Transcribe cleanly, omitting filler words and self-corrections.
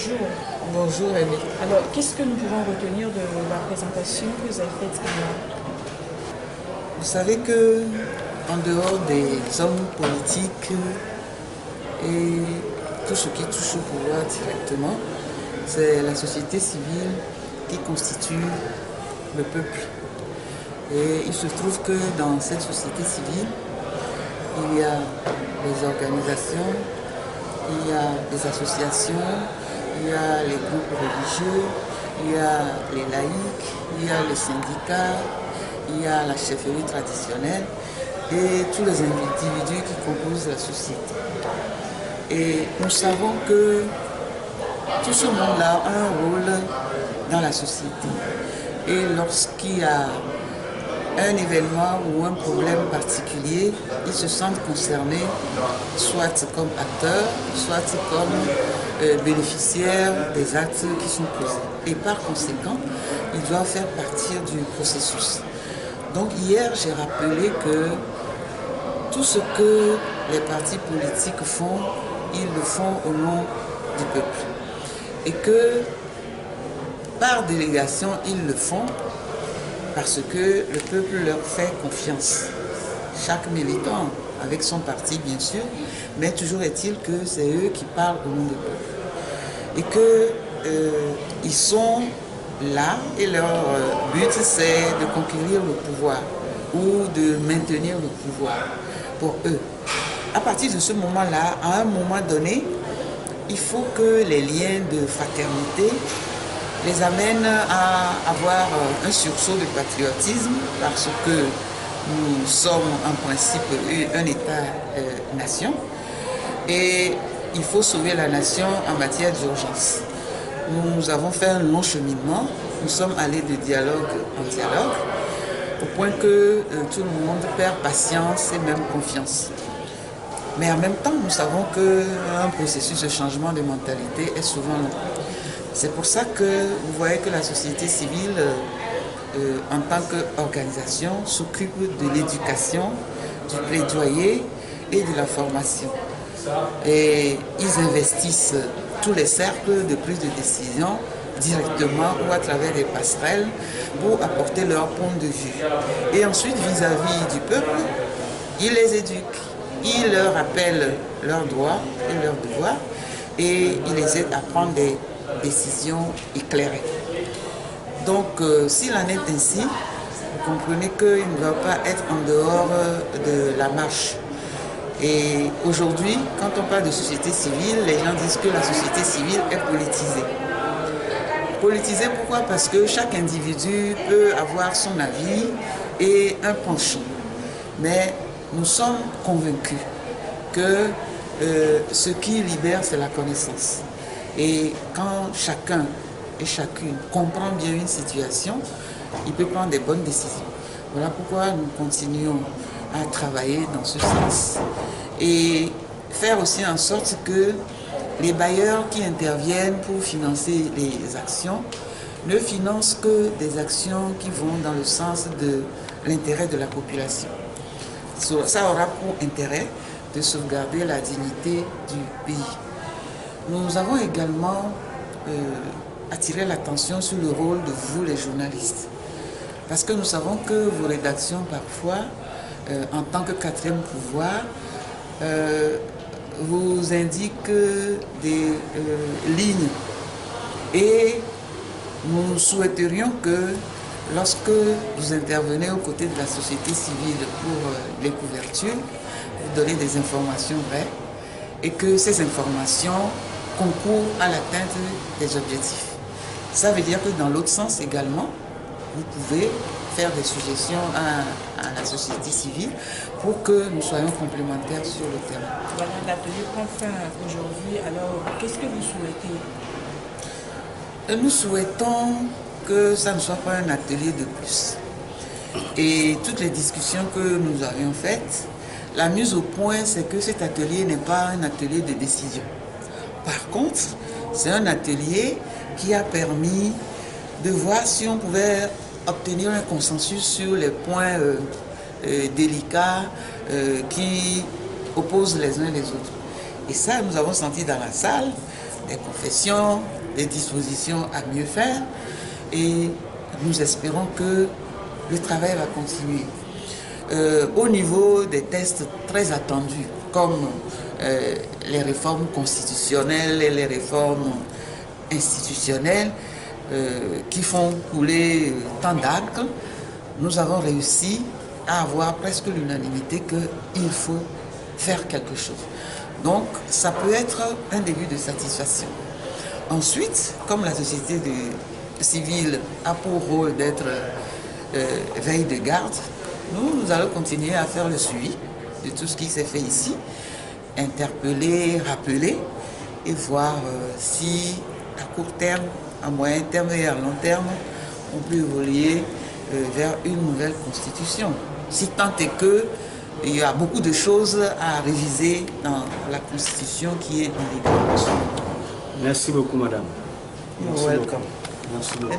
bonjour. Bonjour Rémi. Alors, qu'est-ce que nous pouvons retenir de la présentation que vous avez faite hier? Vous savez que, en dehors des hommes politiques et tout ce qui touche au pouvoir directement, c'est la société civile qui constitue le peuple. Et il se trouve que dans cette société civile, il y a les organisations, il y a les associations, il y a les groupes religieux, il y a les laïcs, il y a les syndicats, il y a la chefferie traditionnelle et tous les individus qui composent la société. Et nous savons que tout ce monde-là a un rôle dans la société. Et lorsqu'il y a un événement ou un problème particulier, ils se sentent concernés, soit comme acteurs, soit comme bénéficiaires des actes qui sont posés. Et par conséquent, ils doivent faire partie du processus. Donc hier, j'ai rappelé que tout ce que les partis politiques font, ils le font au nom du peuple. Et que par délégation, ils le font parce que le peuple leur fait confiance. Chaque militant, avec son parti bien sûr, mais toujours est-il que c'est eux qui parlent au nom du peuple. Et qu'ils sont là et leur but c'est de conquérir le pouvoir ou de maintenir le pouvoir pour eux. À partir de ce moment-là, à un moment donné, il faut que les liens de fraternité les amènent à avoir un sursaut de patriotisme parce que nous sommes en principe un État-nation et il faut sauver la nation en matière d'urgence. Nous avons fait un long cheminement, nous sommes allés de dialogue en dialogue au point que tout le monde perd patience et même confiance. Mais en même temps, nous savons qu'un processus de changement de mentalité est souvent long. C'est pour ça que vous voyez que la société civile, en tant qu'organisation, s'occupe de l'éducation, du plaidoyer et de la formation. Et ils investissent tous les cercles de prise de décision directement ou à travers des passerelles pour apporter leur point de vue. Et ensuite, vis-à-vis du peuple, ils les éduquent, ils leur rappellent leurs droits et leurs devoirs et ils les aident à prendre des décisions éclairées. Donc, s'il en est ainsi, vous comprenez qu'il ne doit pas être en dehors de la marche. Et aujourd'hui, quand on parle de société civile, les gens disent que la société civile est politisée. Politisée pourquoi? Parce que chaque individu peut avoir son avis et un penchant. Mais nous sommes convaincus que ce qui libère, c'est la connaissance. Et quand chacun et chacune comprend bien une situation, il peut prendre des bonnes décisions. Voilà pourquoi nous continuons à travailler dans ce sens et faire aussi en sorte que les bailleurs qui interviennent pour financer les actions ne financent que des actions qui vont dans le sens de l'intérêt de la population. Ça aura pour intérêt de sauvegarder la dignité du pays. Nous avons également attiré l'attention sur le rôle de vous les journalistes. Parce que nous savons que vos rédactions parfois, en tant que quatrième pouvoir, vous indiquent des lignes. Et nous souhaiterions que lorsque vous intervenez aux côtés de la société civile pour les couvertures, vous donnez des informations vraies et que ces informations concourent à l'atteinte des objectifs. Ça veut dire que dans l'autre sens également, vous pouvez faire des suggestions à la société civile pour que nous soyons complémentaires sur le terrain. Voilà l'atelier qu'on fait aujourd'hui. Alors, qu'est-ce que vous souhaitez? Nous souhaitons que ça ne soit pas un atelier de plus. Et toutes les discussions que nous avions faites, la mise au point, c'est que cet atelier n'est pas un atelier de décision. Par contre, c'est un atelier qui a permis de voir si on pouvait obtenir un consensus sur les points délicats qui opposent les uns les autres. Et ça, nous avons senti dans la salle des confessions, des dispositions à mieux faire et nous espérons que le travail va continuer. Au niveau des tests très attendus, comme les réformes constitutionnelles et les réformes institutionnelles qui font couler tant d'encre, nous avons réussi à avoir presque l'unanimité qu'il faut faire quelque chose. Donc, ça peut être un début de satisfaction. Ensuite, comme la société civile a pour rôle d'être veille de garde, nous allons continuer à faire le suivi de tout ce qui s'est fait ici, interpeller, rappeler et voir si à court terme, à moyen terme et à long terme, on peut évoluer vers une nouvelle constitution. Si tant est que il y a beaucoup de choses à réviser dans la constitution qui est en vigueur. Merci beaucoup, madame. You're welcome. Merci beaucoup.